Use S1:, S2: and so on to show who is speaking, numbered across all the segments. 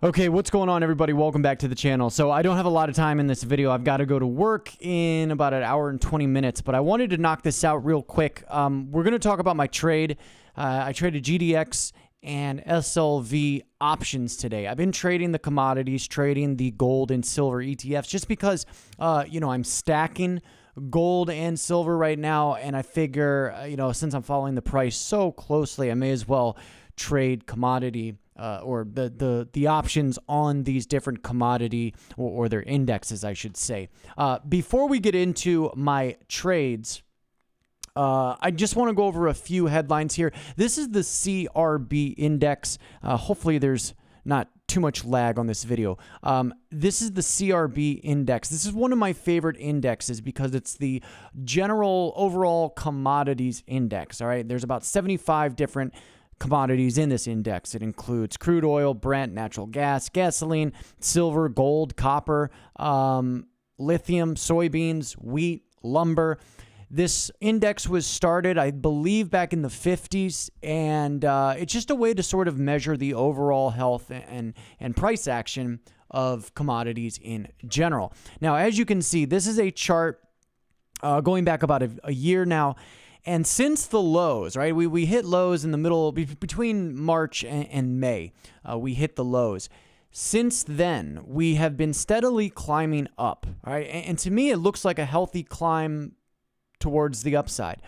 S1: Okay, what's going on, everybody? Welcome back to the channel. So I don't have a lot of time in this video. I've got to go to work in about an hour and 20 minutes, but I wanted to knock this out real quick. We're going to talk about my trade. I traded GDX and SLV options today. I've been trading the commodities, trading the gold and silver ETFs just because, I'm stacking gold and silver right now, and I figure, since I'm following the price so closely, I may as well trade commodity or the options on these different commodity or their indexes, I should say. Before we get into my trades, I just want to go over a few headlines here. This is the CRB Index. Hopefully there's not too much lag on this video. This is the CRB Index. This is one of my favorite indexes because it's the general overall commodities index. All right, there's about 75 different commodities in this index. It includes crude oil, Brent, natural gas, gasoline, silver, gold, copper, lithium, soybeans, wheat, lumber. This index was started, I believe, back in the 50s, and it's just a way to sort of measure the overall health and price action of commodities in general. Now, as you can see, this is a chart going back about a year now. And since the lows, right, we hit lows in the middle, between March and May, we hit the lows. Since then, we have been steadily climbing up, all right? And to me, it looks like a healthy climb towards the upside.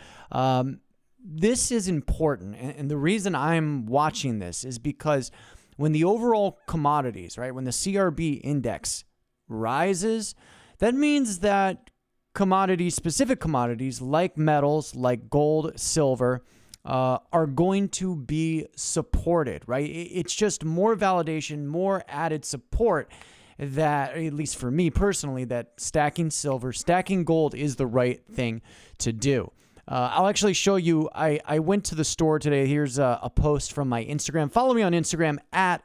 S1: This is important. And the reason I'm watching this is because when the overall commodities, right, when the CRB index rises, that means that specific commodities like metals, like gold, silver, are going to be supported, right? It's just more validation, more added support that, at least for me personally, that stacking silver, stacking gold is the right thing to do. I'll actually show you, I went to the store today. Here's a post from my Instagram. Follow me on Instagram at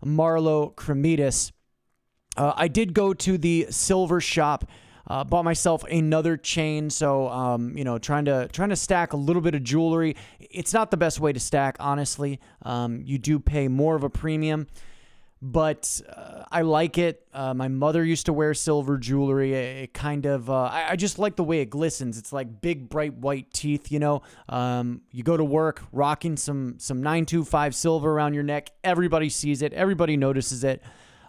S1: Marlo Cremidas. I did go to the silver shop. Bought myself another chain, so trying to stack a little bit of jewelry. It's not the best way to stack, honestly. You do pay more of a premium, but I like it. My mother used to wear silver jewelry. It kind of I just like the way it glistens. It's like big, bright white teeth. You go to work rocking some 925 silver around your neck. Everybody sees it. Everybody notices it.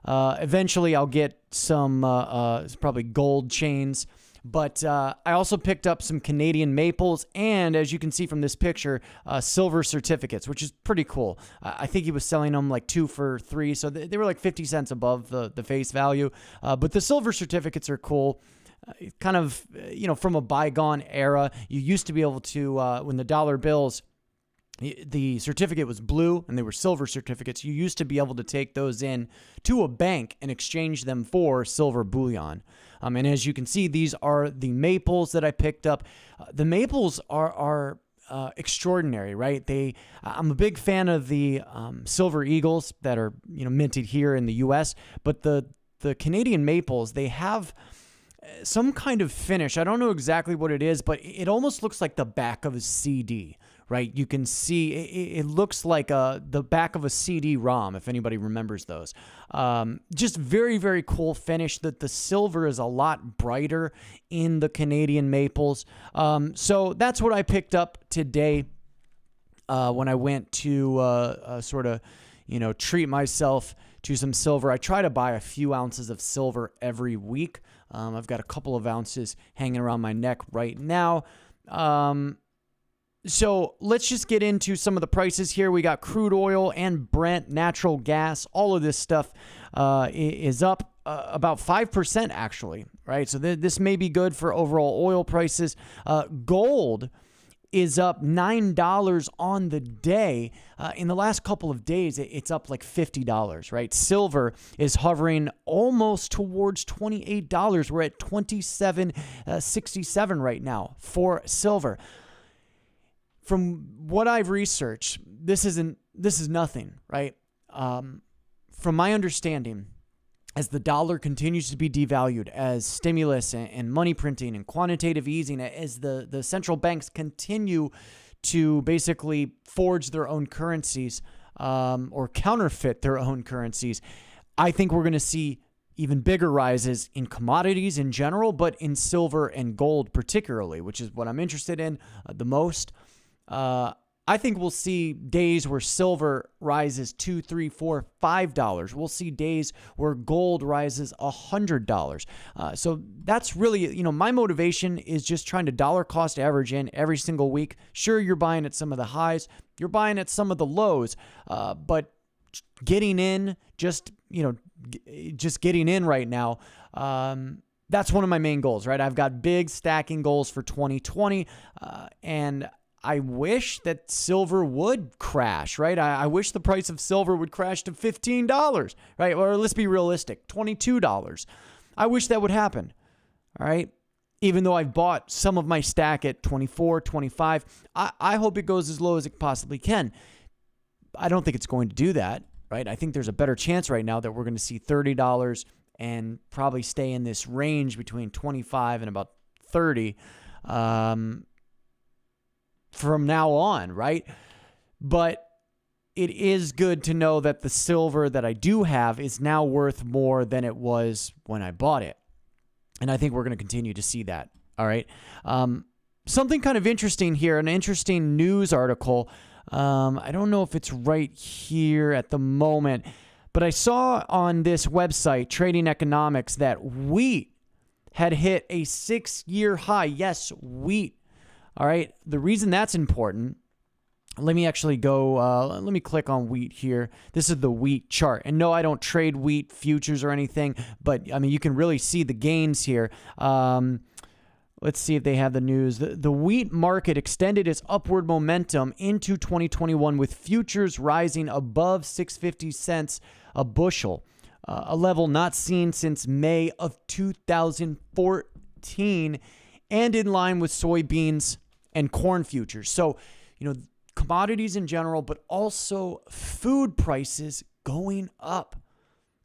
S1: Eventually, I'll get some probably gold chains, but I also picked up some Canadian maples, and as you can see from this picture, silver certificates, which is pretty cool. I think he was selling them like 2 for $3, so they were like 50 cents above the face value. But the silver certificates are cool. Kind of, from a bygone era. You used to be able to, when the dollar bills, the certificate was blue and they were silver certificates, you used to be able to take those in to a bank and exchange them for silver bullion. And as you can see, these are the maples that I picked up. The maples are extraordinary, right? I'm a big fan of the silver eagles that are minted here in the U.S., but the Canadian maples, they have some kind of finish. I don't know exactly what it is, but it almost looks like the back of a CD. Right, you can see it looks like the back of a CD-ROM, if anybody remembers those. Just very, very cool finish. That the silver is a lot brighter in the Canadian maples. So that's what I picked up today when I went to treat myself to some silver. I try to buy a few ounces of silver every week. I've got a couple of ounces hanging around my neck right now. So let's just get into some of the prices here. We got crude oil and Brent, natural gas. All of this stuff is up about 5% actually, right? So this may be good for overall oil prices. Gold is up $9 on the day. In the last couple of days, it's up like $50, right? Silver is hovering almost towards $28. We're at $27.67 right now for silver. From what I've researched, this is nothing, right? From my understanding, as the dollar continues to be devalued, as stimulus and money printing and quantitative easing, as the central banks continue to basically forge their own currencies or counterfeit their own currencies, I think we're going to see even bigger rises in commodities in general, but in silver and gold particularly, which is what I'm interested in the most. I think we'll see days where silver rises $2, $3, $4, $5. We'll see days where gold rises $100. So that's really, my motivation is just trying to dollar cost average in every single week. Sure, you're buying at some of the highs, you're buying at some of the lows, but getting in, just getting in right now, that's one of my main goals, right? I've got big stacking goals for 2020, and I wish that silver would crash, right? I wish the price of silver would crash to $15, right? Or let's be realistic, $22. I wish that would happen, all right? Even though I've bought some of my stack at 24, 25, I hope it goes as low as it possibly can. I don't think it's going to do that, right? I think there's a better chance right now that we're going to see $30 and probably stay in this range between 25 and about 30 from now on, right? But it is good to know that the silver that I do have is now worth more than it was when I bought it. And I think we're going to continue to see that, all right? Something kind of interesting here, an interesting news article. I don't know if it's right here at the moment, but I saw on this website, Trading Economics, that wheat had hit a 6-year high. Yes, wheat. All right. The reason that's important, let me actually go, let me click on wheat here. This is the wheat chart. And no, I don't trade wheat futures or anything, but I mean, you can really see the gains here. Let's see if they have the news. The wheat market extended its upward momentum into 2021 with futures rising above 650 cents a bushel, a level not seen since May of 2014, and in line with soybeans and corn futures. So, commodities in general, but also food prices going up.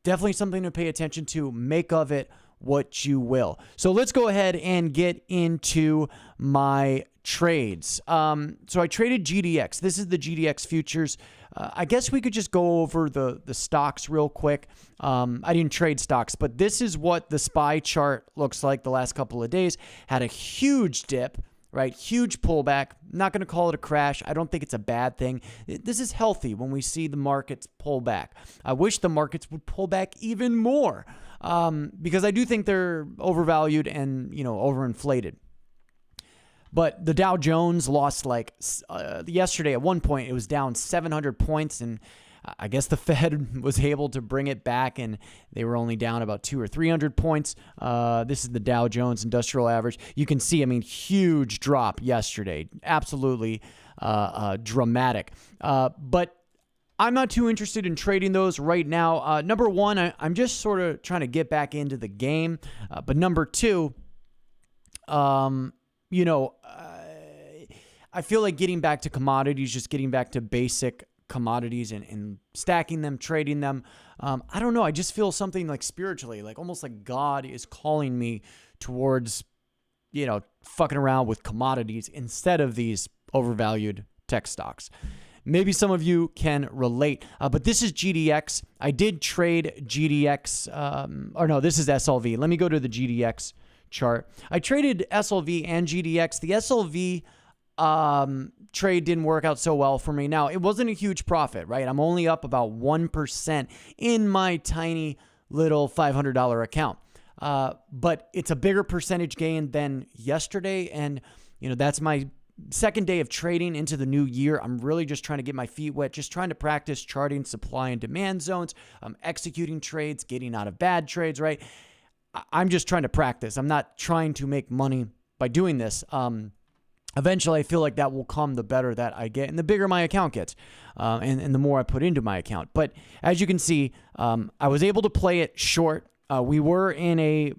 S1: Definitely something to pay attention to. Make of it what you will. So let's go ahead and get into my trades. So I traded GDX. This is the GDX futures. I guess we could just go over the stocks real quick. I didn't trade stocks, but this is what the SPY chart looks like the last couple of days. Had a huge dip, right? Huge pullback. Not going to call it a crash. I don't think it's a bad thing. This is healthy when we see the markets pull back. I wish the markets would pull back even more because I do think they're overvalued and, overinflated. But the Dow Jones lost yesterday at one point, it was down 700 points. And I guess the Fed was able to bring it back and they were only down about 200 or 300 points. This is the Dow Jones Industrial Average. You can see, huge drop yesterday. Absolutely dramatic. But I'm not too interested in trading those right now. Number one, I'm just sort of trying to get back into the game. But number two, I feel like getting back to commodities, just getting back to basic commodities and stacking them, trading them. I don't know. I just feel something like spiritually, like almost like God is calling me towards, fucking around with commodities instead of these overvalued tech stocks. Maybe some of you can relate, but this is GDX. I did trade GDX, this is SLV. Let me go to the GDX chart. I traded SLV and GDX. The SLV trade didn't work out so well for me. Now, it wasn't a huge profit, right? I'm only up about 1% in my tiny little $500 account. But it's a bigger percentage gain than yesterday. And, that's my second day of trading into the new year. I'm really just trying to get my feet wet, just trying to practice charting supply and demand zones, executing trades, getting out of bad trades, right? I'm just trying to practice. I'm not trying to make money by doing this. Eventually, I feel like that will come the better that I get and the bigger my account gets and the more I put into my account. But as you can see, I was able to play it short. We were in a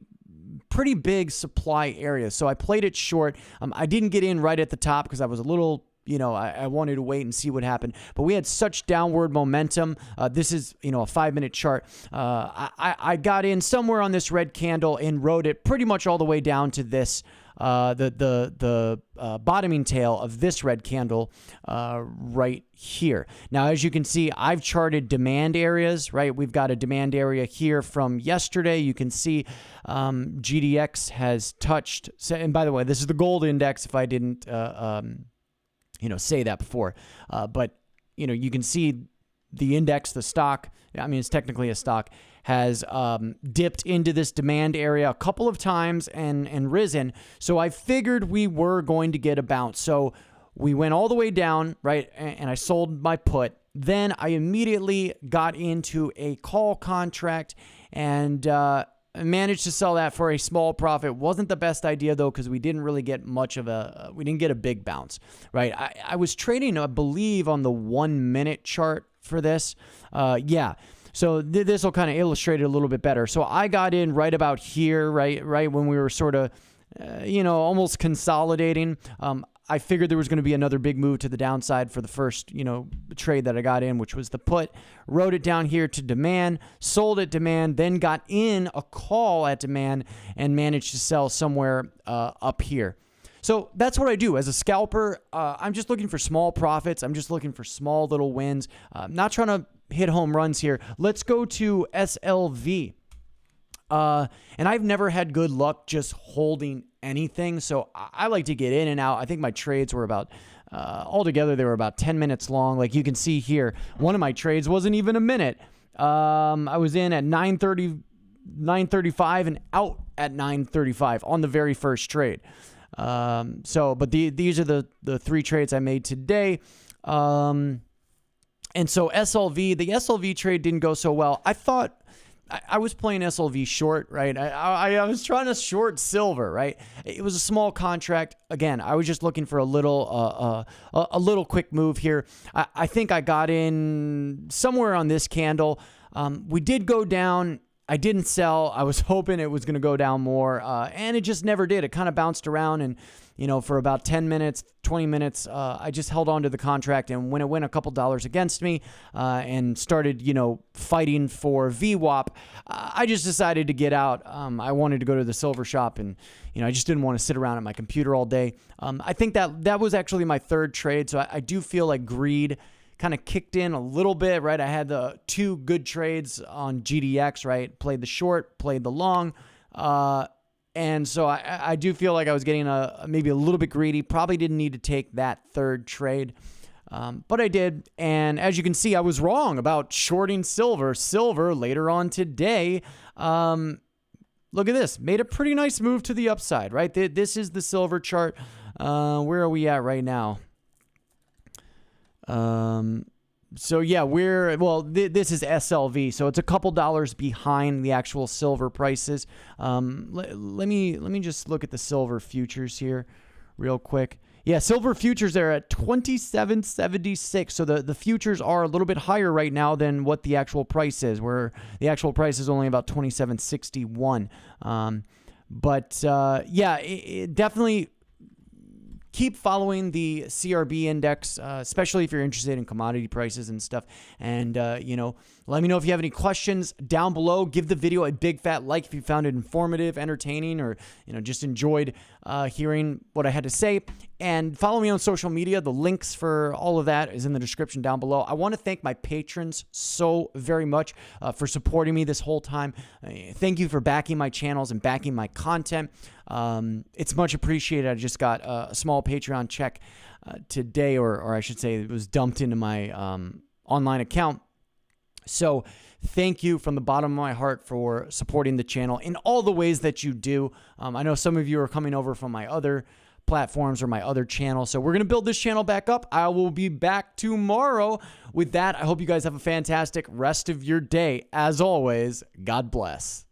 S1: pretty big supply area, so I played it short. I didn't get in right at the top because I was a little, I wanted to wait and see what happened. But we had such downward momentum. This is, a 5-minute chart. I got in somewhere on this red candle and rode it pretty much all the way down to this the bottoming tail of this red candle right here. Now, as you can see, I've charted demand areas, right? We've got a demand area here from yesterday. You can see GDX has touched, and by the way, this is the gold index if I didn't, say that before. But, you can see the index, the stock, I mean, it's technically a stock, has dipped into this demand area a couple of times and risen. So I figured we were going to get a bounce. So we went all the way down, right? And I sold my put. Then I immediately got into a call contract and managed to sell that for a small profit. Wasn't the best idea though, because we didn't really get much of we didn't get a big bounce, right? I was trading, I believe, on the 1 minute chart for this. Yeah. So this will kind of illustrate it a little bit better. So I got in right about here, right when we were sort of, almost consolidating. I figured there was going to be another big move to the downside for the first, trade that I got in, which was the put. Wrote it down here to demand, sold at demand, then got in a call at demand and managed to sell somewhere up here. So that's what I do as a scalper. I'm just looking for small profits. I'm just looking for small little wins. I'm not trying to hit home runs here. Let's go to SLV. And I've never had good luck just holding anything. So I like to get in and out. I think my trades were about, altogether, they were about 10 minutes long. Like you can see here, one of my trades wasn't even a minute. I was in at 9:35 and out at 9:35 on the very first trade. But these are the three trades I made today. And so the SLV trade didn't go so well. I thought I was playing SLV short, right? I was trying to short silver, right? It was a small contract. Again, I was just looking for a little quick move here. I think I got in somewhere on this candle. We did go down. I didn't sell. I was hoping it was going to go down more, and it just never did. It kind of bounced around, and for about 10 minutes, 20 minutes, I just held on to the contract. And when it went a couple dollars against me and started, fighting for VWAP, I just decided to get out. I wanted to go to the silver shop, and I just didn't want to sit around at my computer all day. I think that was actually my third trade, so I do feel like greed kind of kicked in a little bit, right? I had the two good trades on GDX, right? Played the short, played the long. And so I do feel like I was getting maybe a little bit greedy. Probably didn't need to take that third trade. But I did. And as you can see, I was wrong about shorting silver. Silver later on today, look at this, made a pretty nice move to the upside, right? This is the silver chart. Where are we at right now? So yeah, this is SLV, so it's a couple dollars behind the actual silver prices. Let me just look at the silver futures here real quick. Yeah, silver futures are at 27.76. So the futures are a little bit higher right now than what the actual price is, where the actual price is only about 27.61. Yeah, it definitely keep following the CRB Index, especially if you're interested in commodity prices and stuff. And, let me know if you have any questions down below. Give the video a big fat like if you found it informative, entertaining, or, just enjoyed hearing what I had to say. And follow me on social media. The links for all of that is in the description down below. I want to thank my patrons so very much for supporting me this whole time. Thank you for backing my channels and backing my content. It's much appreciated. I just got a small Patreon check today, or I should say it was dumped into my online account. So thank you from the bottom of my heart for supporting the channel in all the ways that you do. I know some of you are coming over from my other platforms or my other channel. So we're going to build this channel back up. I will be back tomorrow. With that, I hope you guys have a fantastic rest of your day. As always, God bless.